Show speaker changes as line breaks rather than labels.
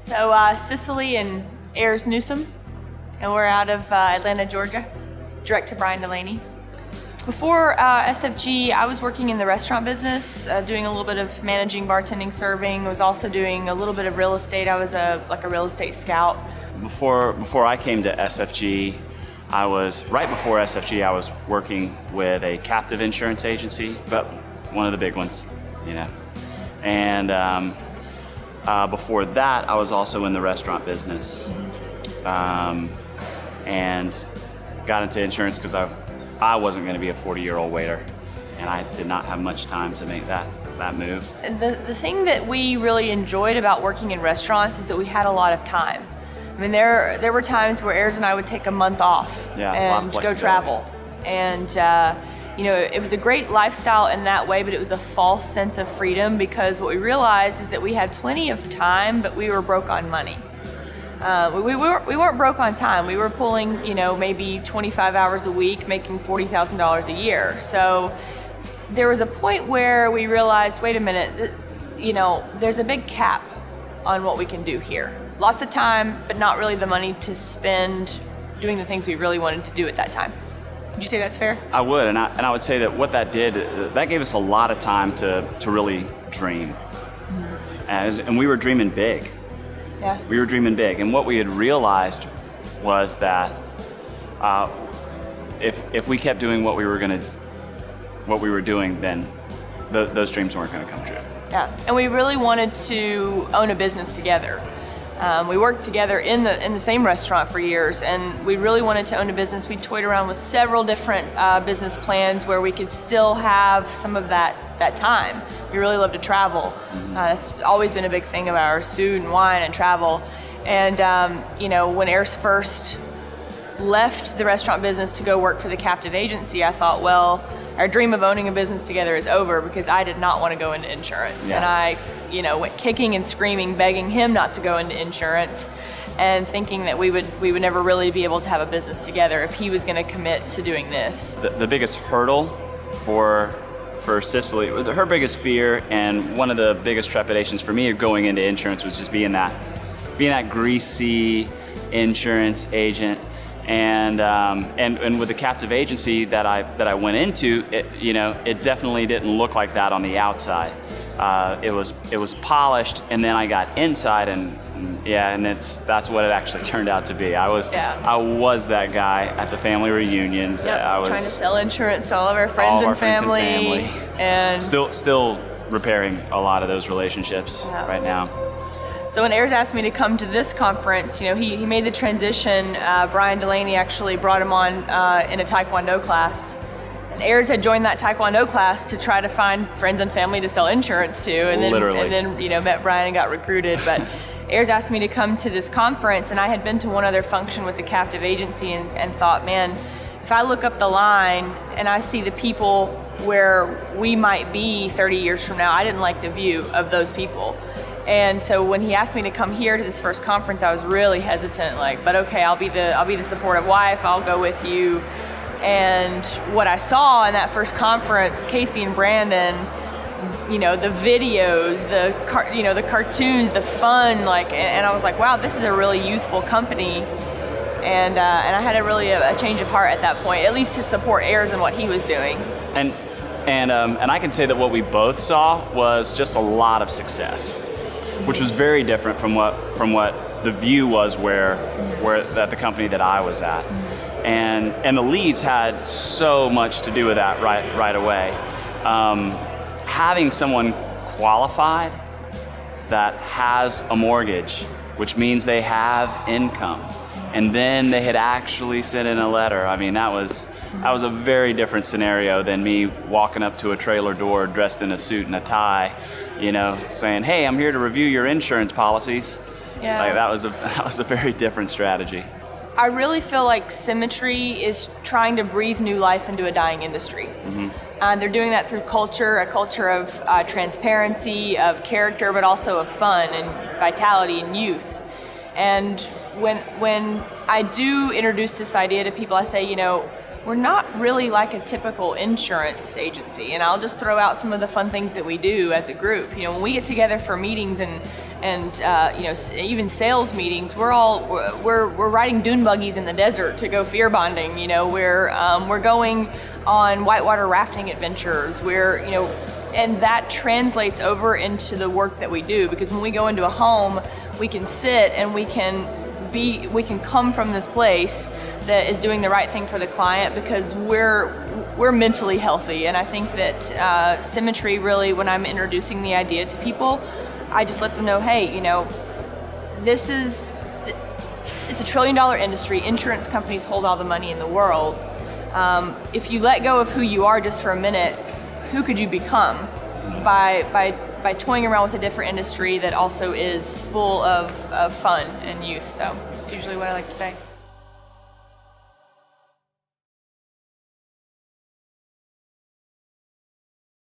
So Cicily and Ayres Newsom, and we're out of Atlanta, Georgia, direct to Brian Delaney. Before SFG, I was working in the restaurant business, doing a little bit of managing, bartending, serving. I was also doing a little bit of real estate. I was a real estate scout.
Before I came to SFG, right before SFG, I was working with a captive insurance agency, but one of the big ones, you know. And before that, I was also in the restaurant business, and got into insurance because I wasn't going to be a 40-year-old waiter, and I did not have much time to make that move.
The thing that we really enjoyed about working in restaurants is that we had a lot of time. I mean, there were times where Ayres and I would take a month off and go travel. And it was a great lifestyle in that way, but it was a false sense of freedom because what we realized is that we had plenty of time, but we were broke on money. We weren't broke on time. We were pulling, maybe 25 hours a week, making $40,000 a year. So there was a point where we realized, wait a minute, there's a big cap on what we can do here. Lots of time, but not really the money to spend doing the things we really wanted to do at that time. Would you say that's fair?
I would, and I would say that what that did, that gave us a lot of time to really dream. Mm-hmm. And we were dreaming big.
Yeah.
We were dreaming big, and what we had realized was that if we kept doing what we were doing, then those dreams weren't going to come true.
Yeah, and we really wanted to own a business together. We worked together in the same restaurant for years, and we really wanted to own a business. We toyed around with several different business plans where we could still have some of that time. We really love to travel. Mm-hmm. That's always been a big thing of ours, food and wine and travel. And when Ayres first left the restaurant business to go work for the captive agency, I thought, well, our dream of owning a business together is over because I did not want to go into insurance. Yeah. And I went kicking and screaming, begging him not to go into insurance and thinking that we would never really be able to have a business together if he was going to commit to doing this.
The biggest hurdle for Cicily, her biggest fear and one of the biggest trepidations for me going into insurance was just being that greasy insurance agent. And with the captive agency that I went into, it definitely didn't look like that on the outside. It was polished, and then I got inside, and that's what it actually turned out to be. I was that guy at the family reunions.
Yep,
I was
trying to sell insurance to all of our friends and family, and
still repairing a lot of those relationships right now.
So when Ayres asked me to come to this conference, he made the transition. Brian Delaney actually brought him on in a Taekwondo class. And Ayres had joined that Taekwondo class to try to find friends and family to sell insurance to. And then met Brian and got recruited. But Ayres asked me to come to this conference, and I had been to one other function with the captive agency and thought, man, if I look up the line and I see the people where we might be 30 years from now, I didn't like the view of those people. And so when he asked me to come here to this first conference, I was really hesitant, but okay, I'll be the supportive wife, I'll go with you. And what I saw in that first conference, Casey and Brandon, the videos, the cartoons, the fun, and I was like, wow, this is a really youthful company. And I had a change of heart at that point, at least to support Ayres and what he was doing.
And I can say that what we both saw was just a lot of success, which was very different from what the view was where at the company that I was at. And the leads had so much to do with that right away. Having someone qualified that has a mortgage, which means they have income, and then they had actually sent in a letter. I mean, that was a very different scenario than me walking up to a trailer door dressed in a suit and a tie, saying, "Hey, I'm here to review your insurance policies." Yeah. That was a very different strategy.
I really feel like Symmetry is trying to breathe new life into a dying industry. Mm-hmm. They're doing that through a culture of transparency, of character, but also of fun and vitality and youth. And when I do introduce this idea to people, I say, we're not really like a typical insurance agency. And I'll just throw out some of the fun things that we do as a group. When we get together for meetings and even sales meetings, we're riding dune buggies in the desert to go fear bonding. We're going on whitewater rafting adventures. And that translates over into the work that we do, because when we go into a home, we can sit and we can come from this place that is doing the right thing for the client, because we're mentally healthy. And I think that Symmetry, really, when I'm introducing the idea to people, I just let them know, hey, it's a $1 trillion industry. Insurance companies hold all the money in the world. If you let go of who you are just for a minute, who could you become by toying around with a different industry that also is full of fun and youth? So it's usually what I like to say.